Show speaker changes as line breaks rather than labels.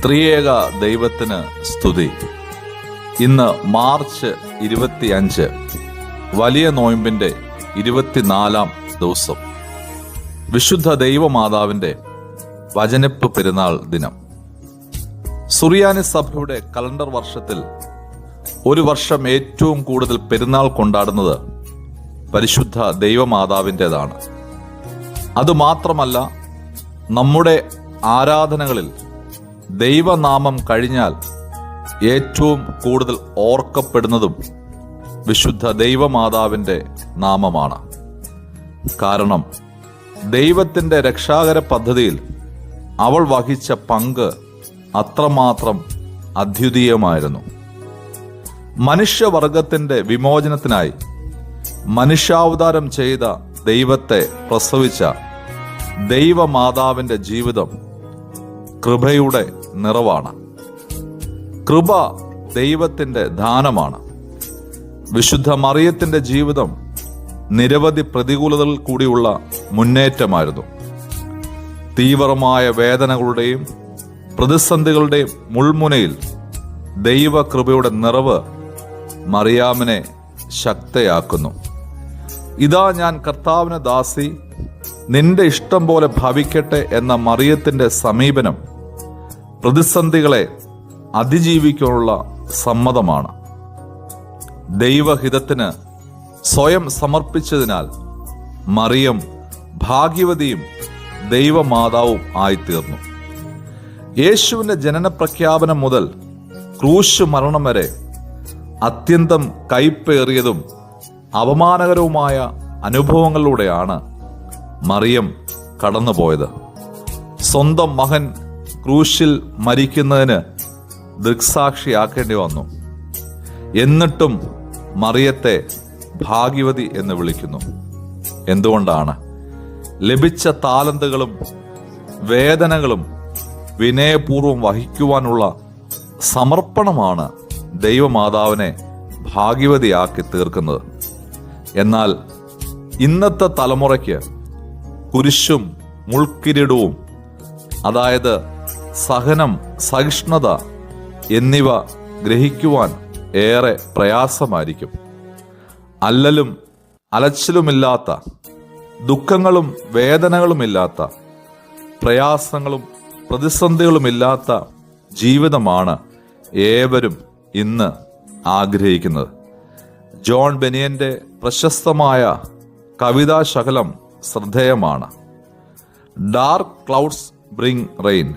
ത്രിയേക ദൈവത്തിന് സ്തുതി. ഇന്ന് മാർച്ച് 25, വലിയ നോയമ്പിൻ്റെ 24-ാം ദിവസം, വിശുദ്ധ ദൈവമാതാവിൻ്റെ വചനപ്പ് പെരുന്നാൾ ദിനം. സുറിയാനി സഭയുടെ കലണ്ടർ വർഷത്തിൽ ഒരു വർഷം ഏറ്റവും കൂടുതൽ പെരുന്നാൾ കൊണ്ടാടുന്നത് പരിശുദ്ധ ദൈവമാതാവിൻ്റെതാണ്. അതുമാത്രമല്ല, നമ്മുടെ ആരാധനകളിൽ ദൈവനാമം കഴിഞ്ഞാൽ ഏറ്റവും കൂടുതൽ ഓർക്കപ്പെടുന്നതും വിശുദ്ധ ദൈവമാതാവിൻ്റെ നാമമാണ്. കാരണം ദൈവത്തിൻ്റെ രക്ഷാകര പദ്ധതിയിൽ അവൾ വഹിച്ച പങ്ക് അത്രമാത്രം അദ്വിതീയമായിരുന്നു. മനുഷ്യവർഗത്തിൻ്റെ വിമോചനത്തിനായി മനുഷ്യാവതാരം ചെയ്ത ദൈവത്തെ പ്രസവിച്ച ദൈവമാതാവിൻ്റെ ജീവിതം കൃപയുടെ നിറവാണ്. കൃപ ദൈവത്തിൻ്റെ ദാനമാണ്. വിശുദ്ധ മറിയത്തിൻ്റെ ജീവിതം നിരവധി പ്രതികൂലതകൾ കൂടിയുള്ള മുന്നേറ്റമായിരുന്നു. തീവ്രമായ വേദനകളുടെയും പ്രതിസന്ധികളുടെയും മുൾമുനയിൽ ദൈവകൃപയുടെ നിറവ് മറിയാമിനെ ശക്തയാക്കുന്നു. ഇതാ ഞാൻ കർത്താവിന് ദാസി, നിന്റെ ഇഷ്ടം പോലെ ഭവിക്കട്ടെ എന്ന മറിയത്തിൻ്റെ സമീപനം പ്രതിസന്ധികളെ അതിജീവിക്കാനുള്ള സമ്മതമാണ്. ദൈവഹിതത്തിന് സ്വയം സമർപ്പിച്ചതിനാൽ മറിയം ഭാഗ്യവതിയും ദൈവമാതാവും ആയിത്തീർന്നു. യേശുവിൻ്റെ ജനന പ്രഖ്യാപനം മുതൽ ക്രൂശ് മരണം വരെ അത്യന്തം കയ്പേറിയതും അപമാനകരവുമായ അനുഭവങ്ങളിലൂടെയാണ് മറിയം കടന്നുപോയത്. സ്വന്തം മകൻ ക്രൂശിൽ മരിക്കുന്നതിന് ദൃക്സാക്ഷിയാക്കേണ്ടി വന്നു. എന്നിട്ടും മറിയത്തെ ഭാഗ്യവതി എന്ന് വിളിക്കുന്നു. എന്തുകൊണ്ടാണ്? ലഭിച്ച താലന്തുകളും വേദനകളും വിനയപൂർവ്വം വഹിക്കുവാനുള്ള സമർപ്പണമാണ് ദൈവമാതാവിനെ ഭാഗ്യവതിയാക്കി തീർക്കുന്നത്. എന്നാൽ ഇന്നത്തെ തലമുറയ്ക്ക് കുരിശും മുൾക്കിരീടവും, അതായത് സഹനം, സഹിഷ്ണുത എന്നിവ ഗ്രഹിക്കുവാൻ ഏറെ പ്രയാസമായിരിക്കും. അല്ലലും അലച്ചിലുമില്ലാത്ത, ദുഃഖങ്ങളും വേദനകളുമില്ലാത്ത, പ്രയാസങ്ങളും പ്രതിസന്ധികളുമില്ലാത്ത ജീവിതമാണ് ഏവരും ഇന്ന് ആഗ്രഹിക്കുന്നത്. ജോൺ ബെനിയന്റെ പ്രശസ്തമായ കവിതാശകലം ശ്രദ്ധേയമാണ്. Dark clouds bring rain.